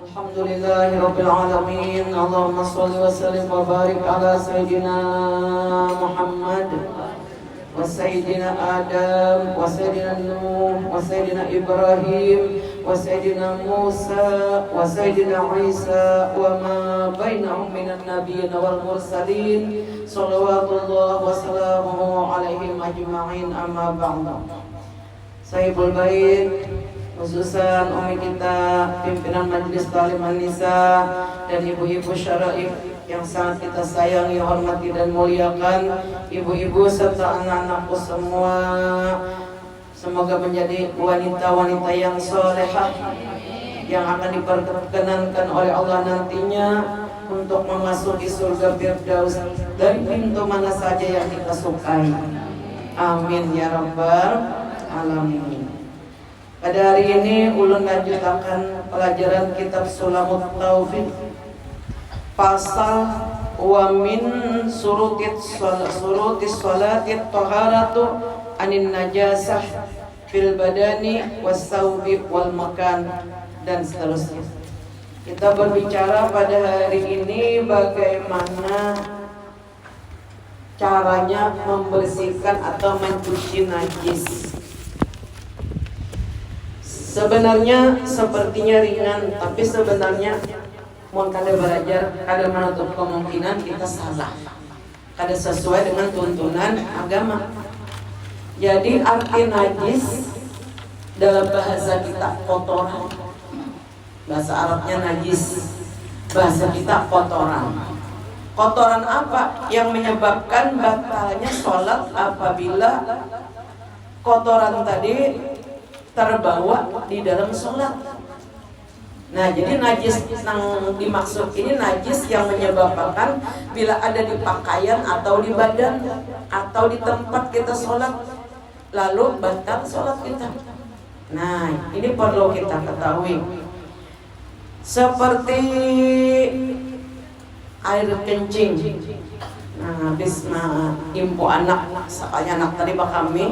Alhamdulillahirabbil alamin. Allahumma shalli wa sallim wa barik ala sayyidina Muhammad wa sayyidina Adam wa sayyidina Nuh wa sayyidina Ibrahim wa sayyidina Musa wa sayyidina Isa wa ma bainahum minan nabiyyin wal mursalin salawatullah wa salamuhu alaihim ajma'in, amma ba'du. Sahibul bait, khususan umi kita, pimpinan Majelis Ta'lim An-Nisa, dan ibu-ibu syara'if yang sangat kita sayangi, hormati dan muliakan, ibu-ibu serta anak-anakku semua, semoga menjadi wanita-wanita yang solehah yang akan diperkenankan oleh Allah nantinya untuk memasuki surga Firdaus dari pintu mana saja yang kita sukai. Amin ya rabbal alamin. Pada hari ini ulun lanjutakan pelajaran kitab Sulamut Taufik, pasal wa min surutis sholatit taharatu anin najasah fil badani was-saubi wal makan, dan seterusnya. Kita berbicara pada hari ini bagaimana caranya membersihkan atau mencuci najis. Sebenarnya sepertinya ringan, tapi sebenarnya mau kada belajar, kada menutup kemungkinan kita salah, kada sesuai dengan tuntunan agama. Jadi arti najis dalam bahasa kita kotoran, bahasa Arabnya najis, bahasa kita kotoran. Kotoran apa yang menyebabkan batalnya sholat apabila kotoran tadi terbawa di dalam sholat. Nah, jadi najis yang dimaksud ini najis yang menyebabkan bila ada di pakaian atau di badan atau di tempat kita sholat, lalu batal sholat kita. Nah, ini perlu kita ketahui. Seperti air kencing. Nah, habis impu anak, sakanya anak tadi kami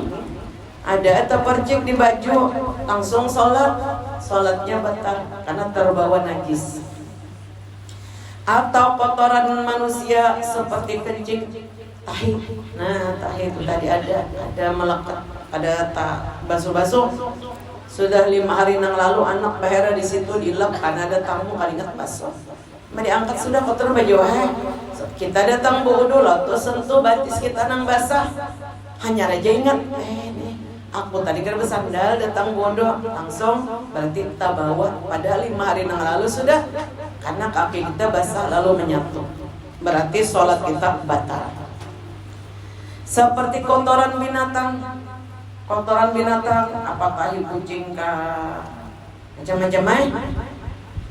ada terpercik di baju, langsung sholatnya batal karena terbawa najis. Atau kotoran manusia seperti kencing, tahi. Nah, tahi itu tadi ada melekat, ada basuh-basuh. Sudah 5 hari yang lalu anak bahera di situ dilap karena ada tamu kali ingat basuh. Diangkat sudah kotor baju. Kita datang bodoh lah, terus sentuh batis kita nang basah. Hanya aja ingat, aku tadi kan bersandal datang bodoh, langsung berarti kita bawa. Padahal 5 hari yang lalu sudah, karena kaki kita basah lalu menyatu, berarti sholat kita batal. Seperti kotoran binatang, apakah kucing kah, macam-macam.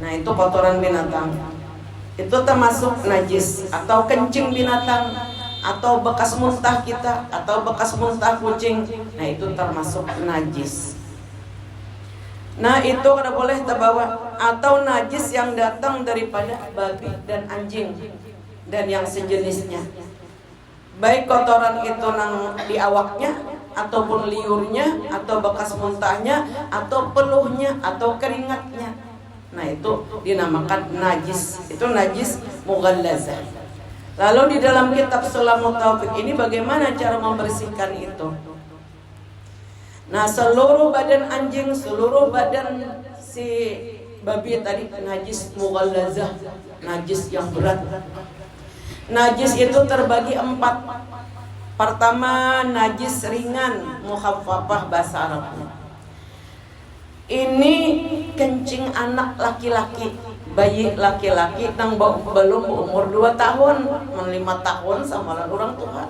Nah, itu kotoran binatang, itu termasuk najis. Atau kencing binatang, atau bekas muntah kita, atau bekas muntah kucing, nah itu termasuk najis. Nah, itu kada boleh terbawa. Atau najis yang datang daripada babi dan anjing dan yang sejenisnya, baik kotoran itu nang di awaknya, ataupun liurnya, atau bekas muntahnya, atau peluhnya, atau keringatnya. Nah, itu dinamakan najis. Itu najis mughallazah. Lalu di dalam kitab Sulamut Taufik ini bagaimana cara membersihkan itu? Nah, seluruh badan anjing, seluruh badan si babi tadi najis mughallazah, najis yang berat. Najis itu terbagi 4. Pertama, najis ringan, mukhaffafah bahasa Arabnya. Ini kencing anak laki-laki, bayi laki-laki nang belum umur 2 tahun, 5 tahun sama orang tua,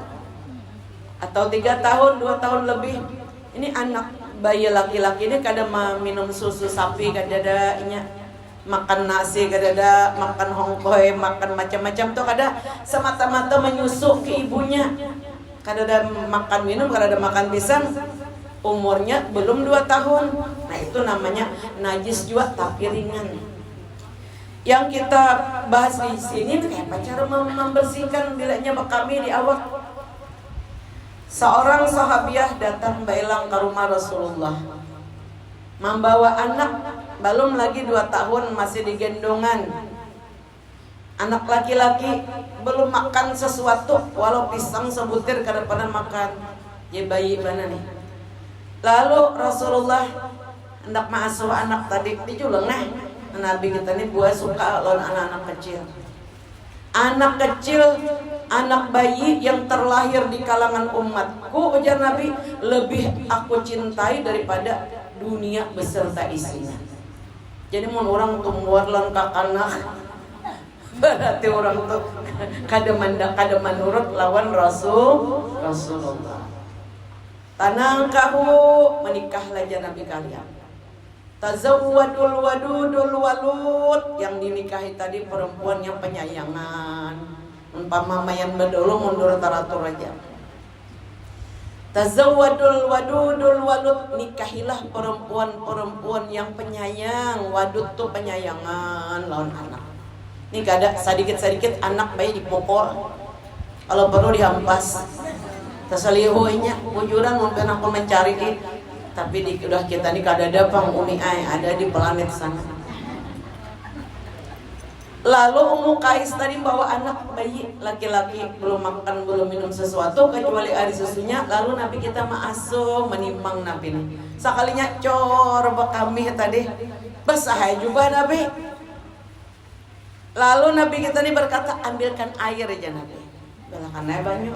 atau 3 tahun, 2 tahun lebih. Ini anak bayi laki-laki ini kada minum susu sapi, kada ada makan nasi, kada ada makan hongkoi, makan macam-macam tuh, kada semata-mata menyusu ke ibunya, kada ada makan minum, kada ada makan pisang. Umurnya belum 2 tahun. Nah, itu namanya najis juga tapi ringan. Yang kita bahas di sini kayak cara membersihkan bilanya kami di awak. Seorang sahabiah datang bailang ke rumah Rasulullah, membawa anak belum lagi 2 tahun masih digendongan. Anak laki-laki belum makan sesuatu, walau pisang sebutir kada pernah makan. Ya bayi mana nih? Lalu Rasulullah hendak mengasuh anak tadi dijulang Nabi kita nih buah suka lawan anak-anak kecil. Anak kecil, anak bayi yang terlahir di kalangan umatku, ujar Nabi, lebih aku cintai daripada dunia beserta isinya. Jadi mau orang tumbuh lengkap anak, berarti orang tuh kada menurut lawan Rasulullah. Tanang kahu menikahlah aja Nabi kalian. Tazawwadul wadudul walud, yang dinikahi tadi perempuan yang penyayangan. Umpama mayan bedolo mundur taratur aja. Tazawwadul wadudul walud, nikahilah perempuan-perempuan yang penyayang. Wadud tuh penyayangan lawan anak. Ini kada sedikit-sedikit anak bayi dipukul, kalau perlu dihampas. Tasalihunya bujuran mungkin aku mencari tapi udah kita nih kada ada panguni ada di planet sana. Lalu Ummu Qais tadi bawa anak bayi laki-laki, belum makan belum minum sesuatu kecuali air susunya. Lalu Nabi kita ma'asuh menimbang Nabi nih. Sekalinya cor kami tadi basah juga Nabi. Lalu Nabi kita nih berkata, ambilkan air aja Nabi. Belakan air banyu.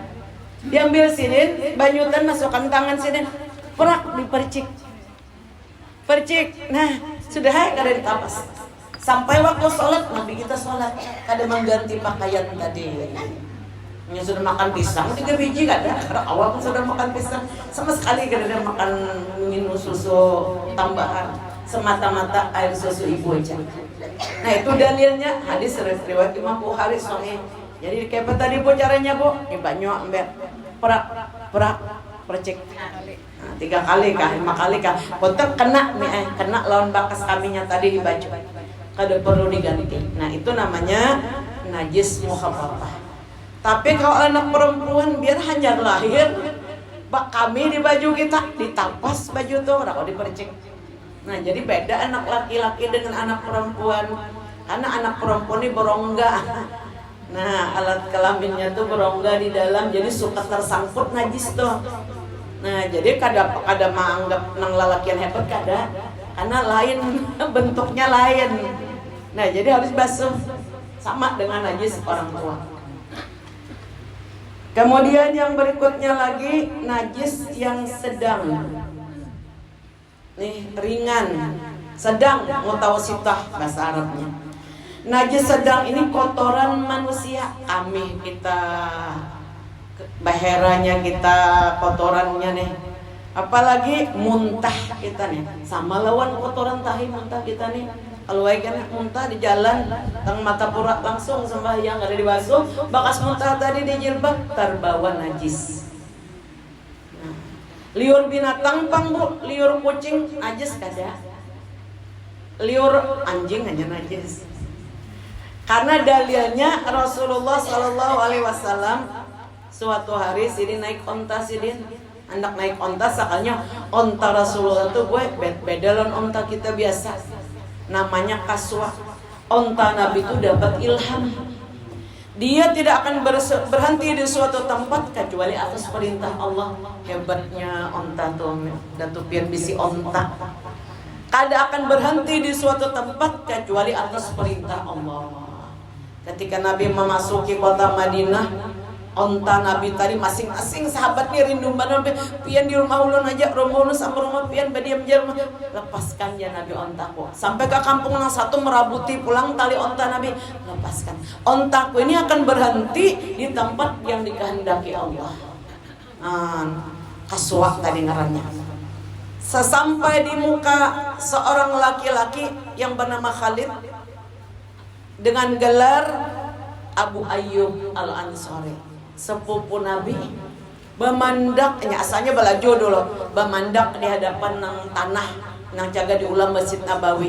Diambil sini, banyutan masukkan tangan sini. Perak dipercik. Percik. Nah, sudah kada ditapas. Sampai waktu sholat, Nabi kita sholat. Kada mengganti pakaian tadi. Yang sudah makan pisang 3 biji kada. Karena awal pun sudah makan pisang. Sama sekali kada ada makan minum susu tambahan. Semata-mata air susu ibu aja. Nah itu dalilnya hadis riwayat Imam Bukhari Sahih. Jadi kayak tadi bu caranya bu, ini banyu ambil perak percik. Nah, 3 kali kah, 5 kali kah? Kotak kena nih, kena lawan bakas kaminya tadi di baju. Kada perlu diganti. Nah itu namanya najis mukhaffafah. Tapi kalau anak perempuan biar hanya lahir, bak kami di baju kita ditapas baju tuh, kalau dipercik. Nah jadi beda anak laki-laki dengan anak perempuan. Karena anak perempuan ini berongga. Nah alat kelaminnya tuh berongga di dalam, jadi suka tersangkut najis tuh. Nah jadi kada menganggap nang lalakian hebat kada, karena lain bentuknya lain. Nah jadi harus basuh sama dengan najis orang tua. Kemudian yang berikutnya lagi najis yang sedang. Nih ringan, sedang, mutawasitah bahasa Arabnya. Najis sedang ini kotoran manusia, kami kita, baheranya kita, kotorannya nih. Apalagi muntah kita nih, sama lawan kotoran tahi muntah kita nih. Kalau kan muntah di jalan, tang mata pura langsung sembahyang ada dibasuh, bakas muntah tadi di jilbab terbawa najis. Nah, liur binatang pang bu, liur kucing najis kada, liur anjing hanya najis. Karena dalilnya Rasulullah Shallallahu Alaihi Wasallam suatu hari sidin naik onta sidin, hendak naik onta sakalnya onta Rasulullah tuh gue bedalan onta kita biasa, namanya kaswa. Onta Nabi itu dapat ilham. Dia tidak akan berhenti di suatu tempat kecuali atas perintah Allah. Hebatnya onta tuh, Datu Pian bisi onta. Kada akan berhenti di suatu tempat kecuali atas perintah Allah. Ketika Nabi memasuki kota Madinah, onta Nabi tadi masing-masing sahabatnya rindu banget, pian di rumah ulun aja, rumah ulun sama rumah pian badiam jelma, lepaskan ya Nabi ontaku. Sampai ke kampung yang satu merabuti pulang tali onta Nabi, lepaskan. Ontaku ini akan berhenti di tempat yang dikehendaki Allah. Kaswa tadi ngarannya. Sesampai di muka seorang laki-laki yang bernama Khalid dengan gelar Abu Ayyub Al-Ansari, sepupu Nabi, bemandaknya asalnya belajo dulu, bemandak di hadapan nang tanah nang jaga di ulam Masjid Nabawi.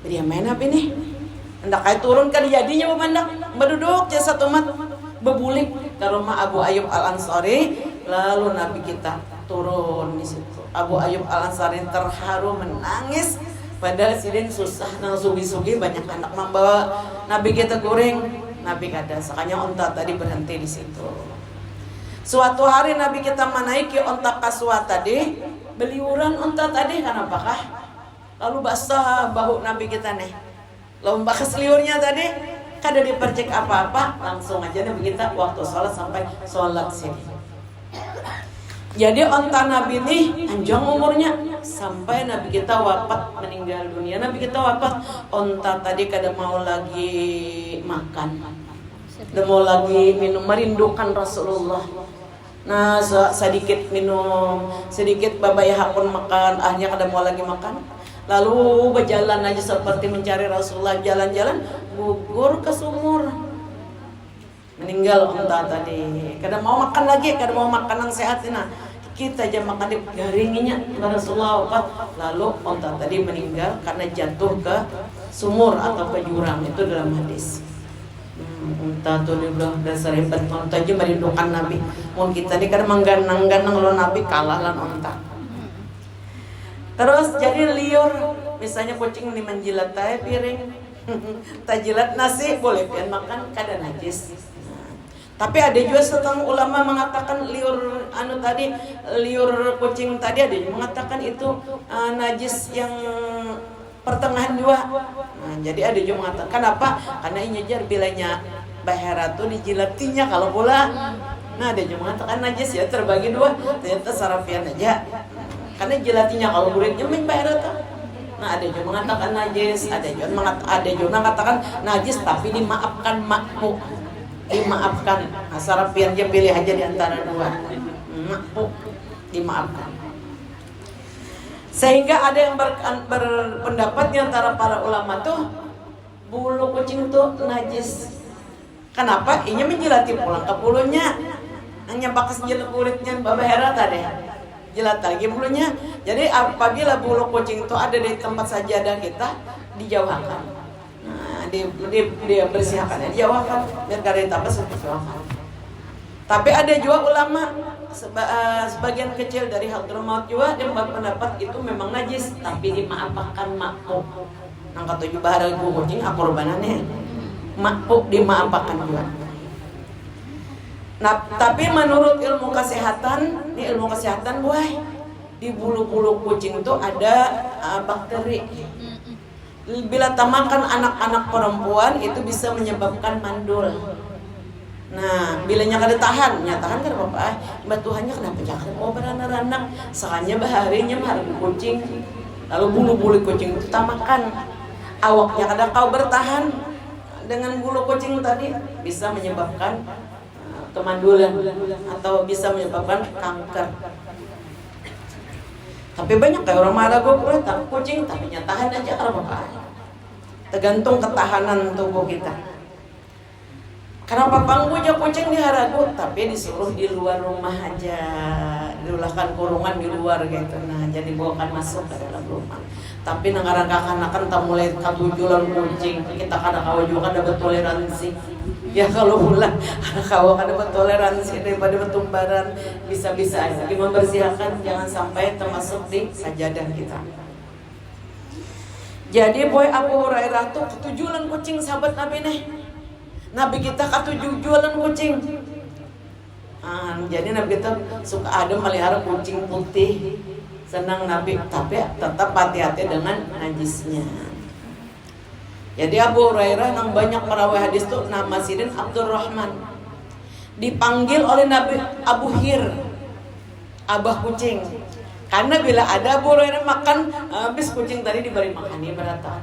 Dia main apa ini? Hendak kayak turun kan jadinya bemandak, berduduk jasa umat, bebulik ke rumah Abu Ayyub Al-Ansari. Lalu Nabi kita turun di situ. Abu Ayyub Al-Ansari terharu menangis Padahal sidin susah nang sugi-sugi banyak anak membawa Nabi kita goreng, Nabi kada. Sakanya onta tadi berhenti di situ. Suatu hari Nabi kita menaiki onta kaswa tadi, beliuran onta tadi kenapakah? Lalu basah bahu Nabi kita nih. Lomba keseliurnya tadi kada dipercek apa-apa, langsung aja Nabi kita waktu sholat sampai sholat sini. Jadi onta Nabi ini panjang umurnya sampai Nabi kita wafat, meninggal dunia. Nabi kita wafat, onta tadi kada mau lagi makan, kada mau lagi minum, merindukan Rasulullah. Nah sedikit minum, sedikit babayahapun makan, akhirnya kada mau lagi makan. Lalu berjalan aja seperti mencari Rasulullah, jalan-jalan gugur ke sumur. Meninggal onta tadi, kada mau makan lagi, kada mau makan yang sehat. Nah kita aja makan di garingnya Rasulullah wafat, lalu onta tadi meninggal karena jatuh ke sumur atau ke jurang, itu dalam hadis. Onta tuh dibilang dasar hebat, onta aja merindukan Nabi. Mau kita ini kan mengganang-ganang lo Nabi kalah lan onta. Terus jadi liur, misalnya kucing ini menjilat piring, tak jilat nasi boleh pian makan kada najis. Tapi ada juga setengah ulama mengatakan liur tadi, liur kucing tadi ada yang mengatakan itu najis yang pertengahan juga. Nah, jadi ada juga mengatakan apa? Karena ini jar bilanya bahera tuh dijilatinya kalau pula. Nah ada juga mengatakan najis ya terbagi dua. Ternyata sarafian aja. Karena jilatinya kalau buritnya main bahera tuh. Nah ada juga mengatakan najis, ada juga mengatakan najis tapi dimaafkan makmuk. Dimaafkan, nah, sarapian dia pilih aja di antara dua, dimaafkan. Sehingga ada yang berpendapat di antara para ulama tuh bulu kucing tuh najis. Kenapa? Inya menjilati pulang ke bulunya, hanya bakas jilat kulitnya babahera tadi, jilat lagi bulunya. Jadi apabila bulu kucing itu ada di tempat sajadah kita, dijauhkan. Dia bersihkan, dijauhkan biar kada ditambah dijauhkan. Tapi ada juga ulama sebagian kecil dari Hadramaut juga yang berpendapat itu memang najis tapi dimaafkan makmuk. Nang katujuh bahara kucing akorbanannya makmuk dimaafkan juga. Nah, tapi menurut ilmu kesehatan, ini ilmu kesehatan boy, di bulu-bulu kucing itu ada bakteri. Bila tamakan anak-anak perempuan itu bisa menyebabkan mandul. Nah, bilanya kada tahan, nyatakan kada apa-apa. Mbak Tuhannya kenapa jangan mau beranak-anak? Sakanya baharinya marah kucing. Lalu bulu-bulu kucing itu tamakan. Awaknya kada kau bertahan dengan bulu kucing tadi bisa menyebabkan kemandulan atau bisa menyebabkan kanker. Tapi banyak kayak orang marah gue kucing tapi nyatahan aja kalau apa. Tergantung ketahanan tubuh kita. Kenapa panggunya kucing diharagu tapi disuruh di luar rumah aja, diulahkan kurungan di luar gitu. Nah jadi bawakan masuk ke dalam rumah. Tapi negara kakanakan tak mulai kabujulan kucing kita kada kawa juga kada bertoleransi. Ya kalau pula kawa kada bertoleransi daripada bertumbaran bisa-bisa aja. Membersihkan jangan sampai termasuk di sajadah kita. Jadi boy Abu Hurairah tuh ketujuan kucing sahabat Nabi nih. Nabi kita ketujuan kucing. Jadi Nabi kita suka ada melihara kucing putih. Senang Nabi tapi tetap hati-hati dengan najisnya. Jadi Abu Hurairah yang banyak perawi hadis tuh nama Sidin Abdurrahman dipanggil oleh Nabi Abu Hir, abah kucing. Karena bila ada Abu Hurairah makan habis kucing tadi diberi makan ini berata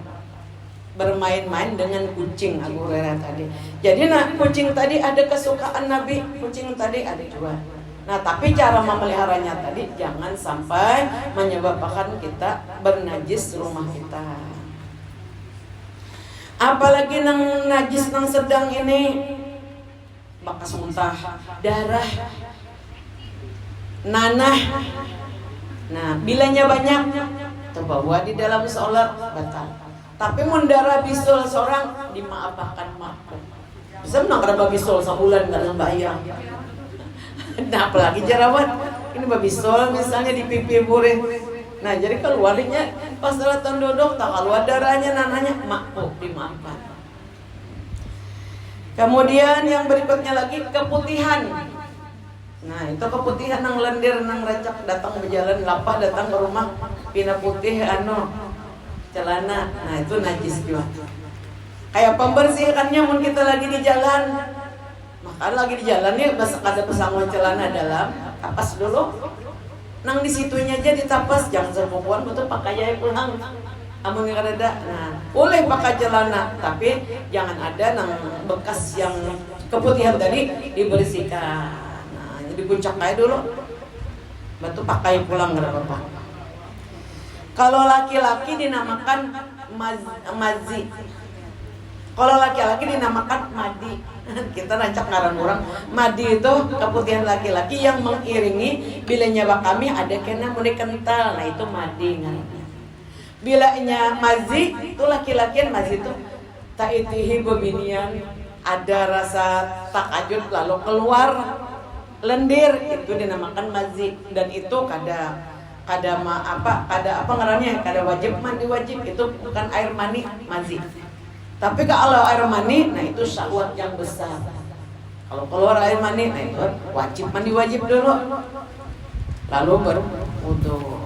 bermain-main dengan kucing Abu Hurairah tadi. Jadi kucing tadi ada kesukaan Nabi, kucing tadi ada juga. Nah tapi cara memeliharanya tadi jangan sampai menyebabkan kita bernajis rumah kita. Apalagi nang najis nang sedang ini bakas muntah, darah, nanah. Nah bilanya banyak terbawa di dalam sholat batal. Tapi mendarah bisul seorang dimaafkan makmum. Bisa menang karena bisul sebulan dalam bayang. Nah apalagi jerawat ini babisol misalnya di pipi burih Nah jadi keluarnya pas datang duduk tak keluar darahnya, nananya makmuk dimaafkan. Kemudian yang berikutnya lagi keputihan. Nah itu keputihan nang lendir nang recak datang berjalan lapah datang ke rumah pina putih celana. Nah itu najis juga. Kayak pembersihkannya mungkin kita lagi di jalan. Maka lagi di jalan nih ada pesangon celana dalam, tapas dulu. Nang di situnya aja ditapas, jangan serbukuan betul pakai aja pulang. Amun kada. Nah, boleh pakai celana, tapi jangan ada nang bekas yang keputihan tadi dibersihkan. Nah, jadi puncak aja dulu. Betul pakai pulang enggak apa-apa. Kalau laki-laki dinamakan mazi. Kalau laki-laki dinamakan madi. Kita rancak ngaran orang. Madi itu keputihan laki-laki yang mengiringi bila nyawa kami ada kena mulai kental. Nah itu madi ngarannya. Bilanya mazi itu laki-laki mazi itu taitihi bebinian, ada rasa takajud lalu keluar lendir, itu dinamakan mazi. Dan itu kada apa ngarannya, kada wajib mandi wajib, itu bukan air mani mazi. Tapi kalau air mani, nah itu syahwat yang besar. Kalau keluar air mani, nah itu wajib mandi wajib dulu, lalu baru wudu.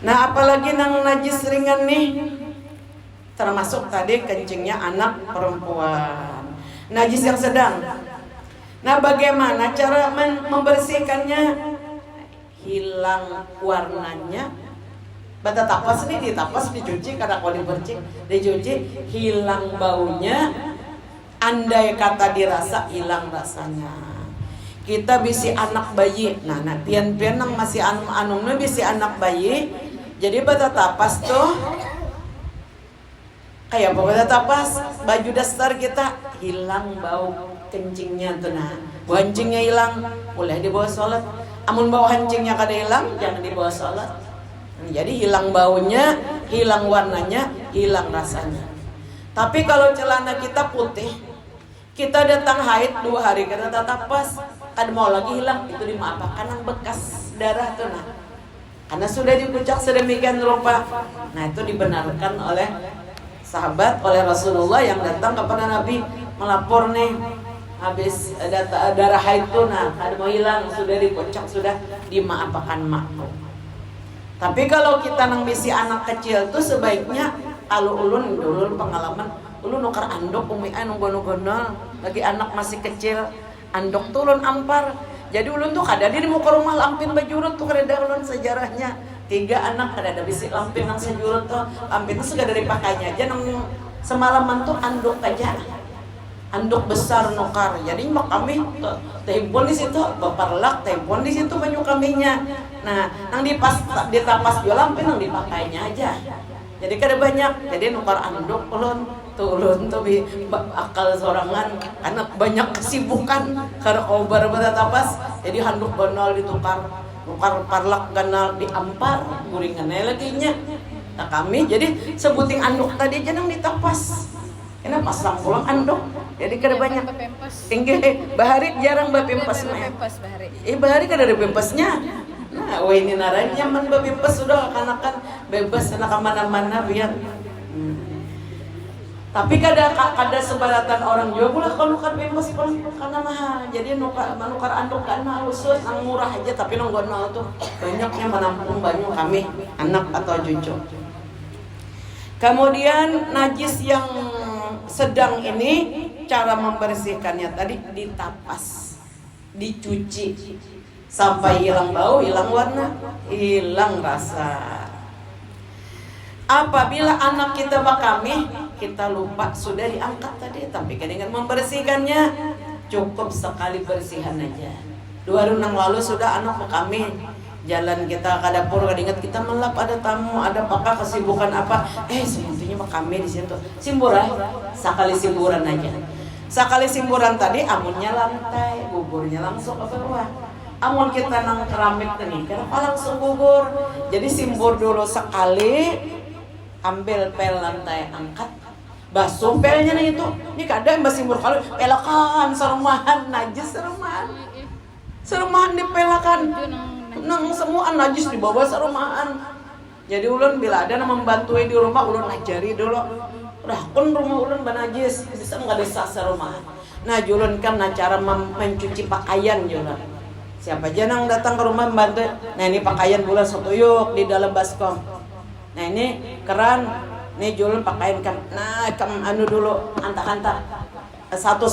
Nah apalagi nang najis ringan nih, termasuk tadi kencingnya anak perempuan, najis yang sedang. Nah bagaimana cara membersihkannya? Hilang warnanya. Bata tapas nih, ditapas dicuci karena kalau dicuci hilang baunya. Andai kata dirasa hilang rasanya. Kita bisi anak bayi. Nah pian-pian nang masih anumnya bisi anak bayi. Jadi bata tapas tuh kayak apa bata tapas? Baju dasar kita hilang bau kencingnya tuh. Nah hancingnya hilang, boleh dibawa sholat. Amun bau hancingnya kada hilang, jangan dibawa sholat. Jadi hilang baunya, hilang warnanya, hilang rasanya. Tapi kalau celana kita putih, kita datang haid 2 hari kita tapas, kada mau lagi hilang, itu dimaafkan yang bekas darah tuh nah. Karena sudah dikucak sedemikian rupa. Nah itu dibenarkan oleh sahabat, oleh Rasulullah yang datang kepada Nabi melapor nih habis darah haid tuh nah, kada mau hilang, sudah dikucak, sudah dimaafkan makmum. Tapi kalau kita nang bisi anak kecil tuh sebaiknya kalau ulun pengalaman ulun nukar andok umian nunggu-nunggu lagi anak masih kecil andok tuh ulun ampar. Jadi ulun tuh kada di muka rumah lampin bajurut tuh kada ulun sejarahnya 3 anak kada ada bisi lampin nang sejurut tuh lampin tuh sudah dari pakainya aja nang semalaman tuh andok aja. Andok besar nukar, jadi mak kami tempon di situ, baparlak tempon di situ banyak kambingnya. Nah, nang ditapas jualan, nang dipakainya aja. Jadi kada banyak, jadi nukar andok ulun tuh akal sorangan, karena banyak kesibukan karena obar bata tapas, jadi handuk gonol ditukar, nukar parlak ganal diampar, guringannya lagi nya. Nah kami jadi sebuting andok tadi aja nang ditapas. Kena pasang pulang andok, jadi kada banyak. Tinggi bahari jarang bapimpas mah. Bahari kada ada pimpasnya. Nah, ini naran nyaman bapimpas sudah kanakan bebas nak kemana-mana biar. Tapi kada sebaratan orang juga pula kalau nukar pimpas karena mahal. Jadi nukar andok karena khusus ang murah aja tapi nonggonol tuh banyaknya menampung banyak kami anak atau cucu. Kemudian najis yang sedang ini cara membersihkannya tadi ditapas, dicuci sampai hilang bau, hilang warna, hilang rasa. Apabila anak kita bakami, kita lupa sudah diangkat tadi, tapi dengan membersihkannya cukup sekali bersihan aja. 2 hari yang lalu sudah anak bakami. Jalan kita ke dapur, ingat kita melap ada tamu, ada apa kesibukan apa? Sebetulnya mah kami di situ. Simburan, sekali simburan aja. Sekali simburan tadi amunnya lantai, buburnya langsung ke bawah. Amun kita nang keramik nih, kenapa langsung bubur? Jadi simbur dulu sekali, ambil pel lantai, angkat, basuh pelnya nih itu. Ini kadang mbak simbur kali, pelakan, serumahan, najis serumahan dipelakan. Nang semua najis di bawah serumahan. Jadi ulun bila ada yang membantu di rumah, ulun ajari dulu. Udah pun rumah ulun banajis, bisa nggak desa serumah. Nah julun kan cara mencuci pakaian julun. Siapa aja yang datang ke rumah membantu. Nah ini pakaian bulan setuyuk di dalam baskom. Nah ini keran, nih julun pakaian kan. Nah anu dulu antak-antak. Satu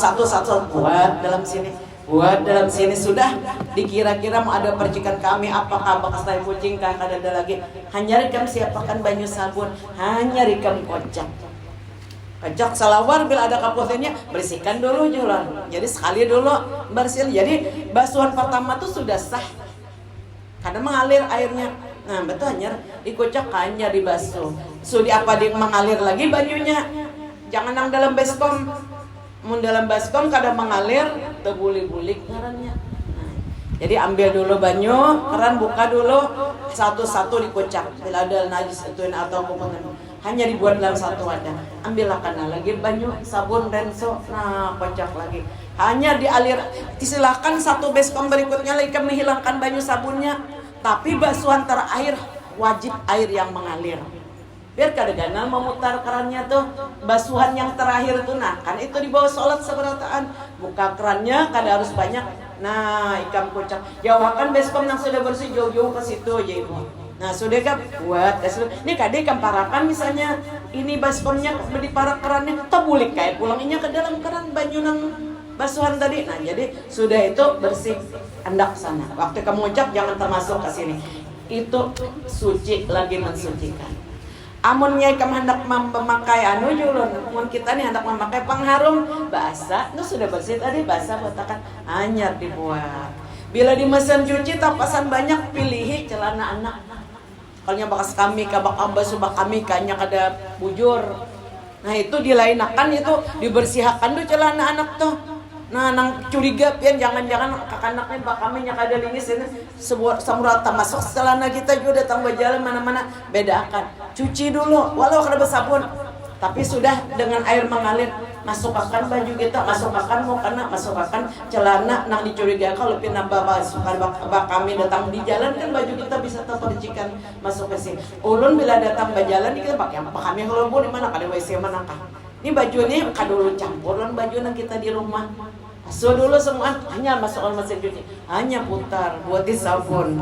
buat dalam sini. Buat dalam sini sudah dikira-kira mau ada percikan kami apakah bekas tai kucing kah ada lagi. Hanya rikam siapakan banyu sabun, hanya rikam kocak. Kocak salawar bila ada kapusnya bersihkan dulu jualan. Jadi sekali dulu bersihin. Jadi basuhan pertama tuh sudah sah. Karena mengalir airnya. Nah betul hanya dikocak hanya dibasuh. Sudah apa di mengalir lagi banyunya. Jangan yang dalam baskom. Mun dalam baskom kadang mengalir terbuli-bulik ngarannya. Nah, jadi ambil dulu banyu, keran buka dulu satu-satu dikocak. Bila ada najis itu atau komponen hanya dibuat dalam satu wadah. Ambillah kana lagi banyu, sabun, renso, nah kocak lagi. Hanya dialir. Silakan satu baskom berikutnya lagi menghilangkan banyu sabunnya. Tapi basuhan terakhir wajib air yang mengalir. Biar kadang-kadang memutar kerannya tuh basuhan yang terakhir tuh nah kan itu di bawah sholat seberataan buka kerannya kadang harus banyak. Nah ikan kocak jauhkan baskom yang sudah bersih jauh-jauh ke situ aja ibu. Nah sudah kan buat ini kadang ikan parakan misalnya ini baskomnya di parak kerannya tebulik kayak pulangnya ke dalam keran banyu nang basuhan tadi. Nah jadi sudah itu bersih hendak sana. Waktu kamu ngocak jangan termasuk ke sini. Itu suci lagi mensucikan. Amunnya kamu hendak memakai anu julun, mun kita nih hendak memakai pengharum basah, itu sudah bersih tadi basah botakan hanyar dibuat. Bila di mesin cuci tapasan banyak pilihi celana anak. Kalau bakas kami kabak amba subak kami kanya kada bujur. Nah itu dilainakan itu dibersihkan tuh celana anak tuh. Nah nang curiga pian jangan-jangan kakanaknya bak kami nya kada lingis ini sebuah samurata masuk celana kita juga datang berjalan mana-mana bedakan. Cuci dulu walau kada bersabun tapi sudah dengan air mengalir masukkan baju kita masukkan mukana masukkan celana nang dicuriga kalau pinambah masukkan bak kami datang di jalan kan baju kita bisa terpercikan masuk ke sini. Ulun bila datang berjalan kita pakai apa kami kalau di mana kada WC mana kah. Ini baju ini kadulu campuran baju nang kita di rumah. Masuk dulu semua hanya masukkan mesin cuci hanya putar buat di sabun.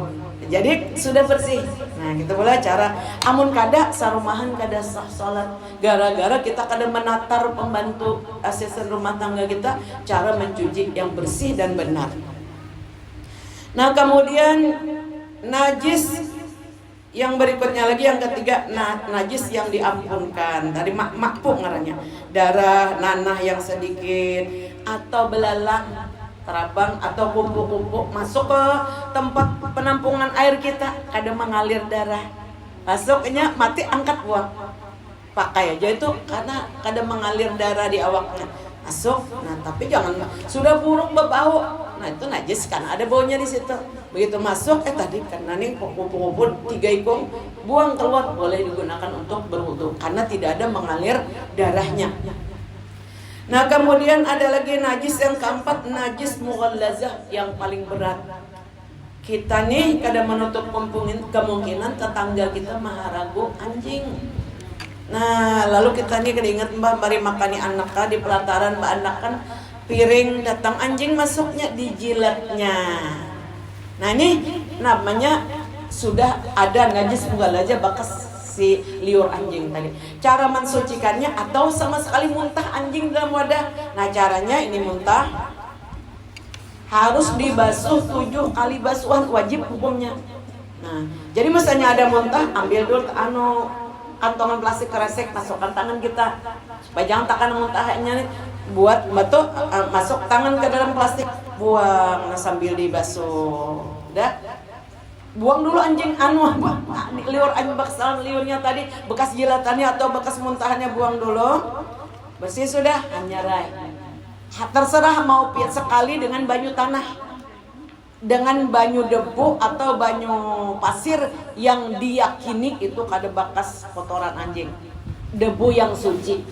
Jadi sudah bersih. Nah kita boleh cara amun kada sarumahan kada sah salat gara-gara kita kada menatar pembantu asisten rumah tangga kita cara mencuci yang bersih dan benar. Nah kemudian najis yang berikutnya lagi yang ketiga najis yang diampunkan. Tadi makpuh ngarannya darah nanah yang sedikit atau belalang terabang atau kumpul-kumpul masuk ke tempat penampungan air kita kadang mengalir darah masuknya mati angkat buang pakai aja itu karena kadang mengalir darah di awaknya masuk. Nah tapi jangan sudah buruk berbau nah itu najis kan ada baunya di situ begitu masuk tadi karena nih kumpul-kumpul 3 ikung buang keluar boleh digunakan untuk berwudu karena tidak ada mengalir darahnya. Nah kemudian ada lagi najis yang keempat najis mughallazah yang paling berat. Kita nih kadang menutup kemungkinan tetangga kita maharagu anjing. Nah lalu kita nih kada ingat mbak mari makani anak di pelataran mbak anak kan piring datang anjing masuknya dijilatnya. Nah ini namanya sudah ada najis mughallazah bekas si liur anjing tadi. Cara mensucikannya atau sama sekali muntah anjing dalam wadah. Nah caranya ini muntah harus dibasuh 7 kali basuhan wajib hukumnya. Nah jadi misalnya ada muntah ambil dulu kantongan plastik kresek masukkan tangan kita supaya jangan takan muntahnya nih buat batu masuk tangan ke dalam plastik buang sambil dibasuh. Udah buang dulu anjing liur anjing bekas liurnya tadi bekas jilatannya atau bekas muntahannya buang dulu bersih sudah hanya rai terserah mau piat sekali dengan banyu tanah dengan banyu debu atau banyu pasir yang diyakini itu kada bekas kotoran anjing debu yang suci.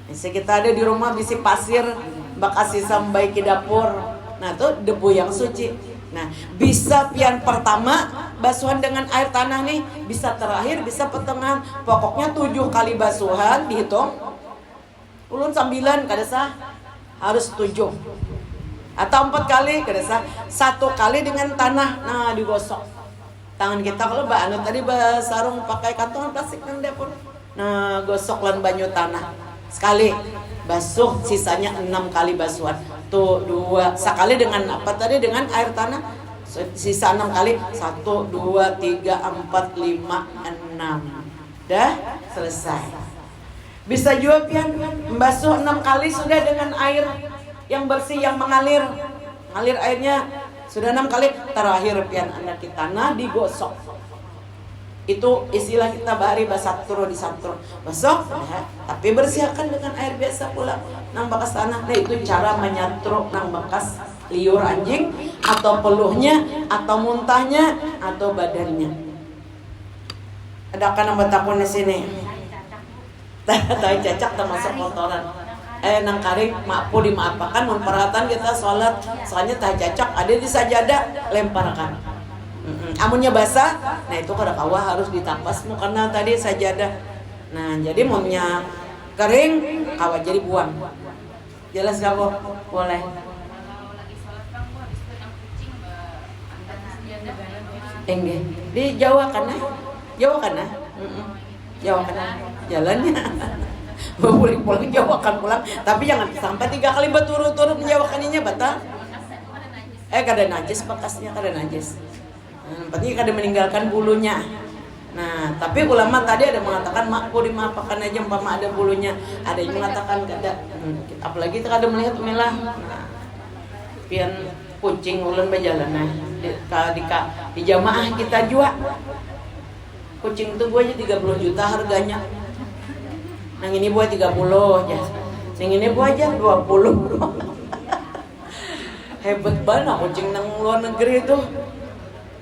Bisa kita ada di rumah bisi pasir bekas sisa baik di dapur nah itu debu yang suci. Nah bisa pian pertama basuhan dengan air tanah nih, bisa terakhir, bisa pertengahan. Pokoknya 7 kali basuhan dihitung. Ulun 9 kada sah, harus 7. Atau 4 kali kada sah, 1 kali dengan tanah. Nah, digosok. Tangan kita kalau anu tadi sarung pakai kantongan plastik nang dapur. Nah, gosok lan banyu tanah. Sekali basuh, sisanya 6 kali basuhan. Tuh 2 sekali dengan apa tadi, dengan air tanah, sisa 6 kali. 1 2 3 4 5 6. Dah selesai. Bisa juga pian membasuh 6 kali sudah dengan air yang bersih yang mengalir airnya sudah 6 kali. Terakhir pian anak kita tanah digosok. Itu istilah kita bahari basatro di satro. Besok tapi bersihkan dengan air biasa pula nang bekas tanah. Nah, itu cara menyatro nang bekas liur anjing atau peluhnya atau muntahnya atau badannya. Ada kan yang bertakun di sini. Tai cacak termasuk kotoran. Nang karing maapu dimaapakan mun perhatian kita sholat soalnya tai cacak ada di sajadah lemparkan. Amunnya basah, nah itu kada kawah harus ditapas karena tadi sajadah. Nah, jadi munnya kering kawah jadi buang. Jelas gak kok? Boleh. Enggak. Di Jawa kana? Jawa kana? Jawa kana. Jalannya. Pulang Jawa kan pulang, tapi jangan sampai 3 kali berturut-turut menjawakaninya batal. Kada najis bekasnya, kada najis. Penting kada meninggalkan bulunya. Nah, tapi ulama tadi ada mengatakan makpo dimaafkan aja umpama ada bulunya. Ada yang mengatakan kada. Apalagi kada melihat melah. Nah, pian kucing ulun berjalan nah di jamaah kita jual. Kucing itu gua aja 30 juta harganya. Nang ini buat 30 aja. Yang ini buat aja 20. Hebat banget kucing nang luar negeri itu.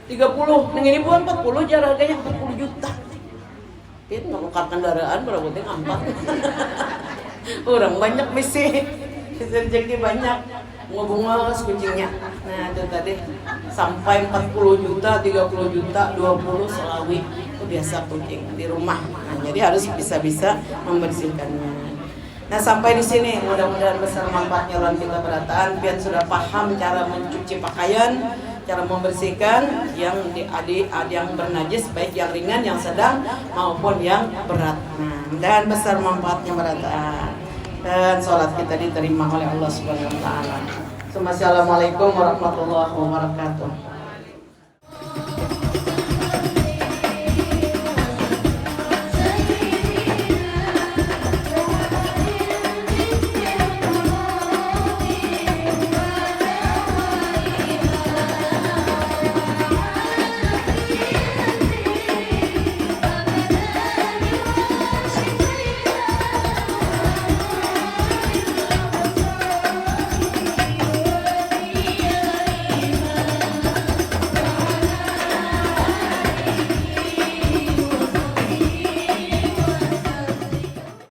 30, yang ini buat 40 aja harganya 40 juta. Itu ngangkat kendaraan berarti ngampak. Orang banyak misi rezeki banyak. Bunga kucingnya. Nah, itu tadi sampai 40 juta, 30 juta, 20 selawi. Itu biasa kucing di rumah. Nah, jadi harus bisa-bisa membersihkannya. Nah, sampai di sini mudah-mudahan besar manfaatnya lawan kita berataan. Biar sudah paham cara mencuci pakaian, cara membersihkan yang yang bernajis, baik yang ringan, yang sedang maupun yang berat. Nah, dan besar manfaatnya berataan. Dan sholat kita diterima oleh Allah Subhanahu wa taala. Assalamualaikum warahmatullahi wabarakatuh.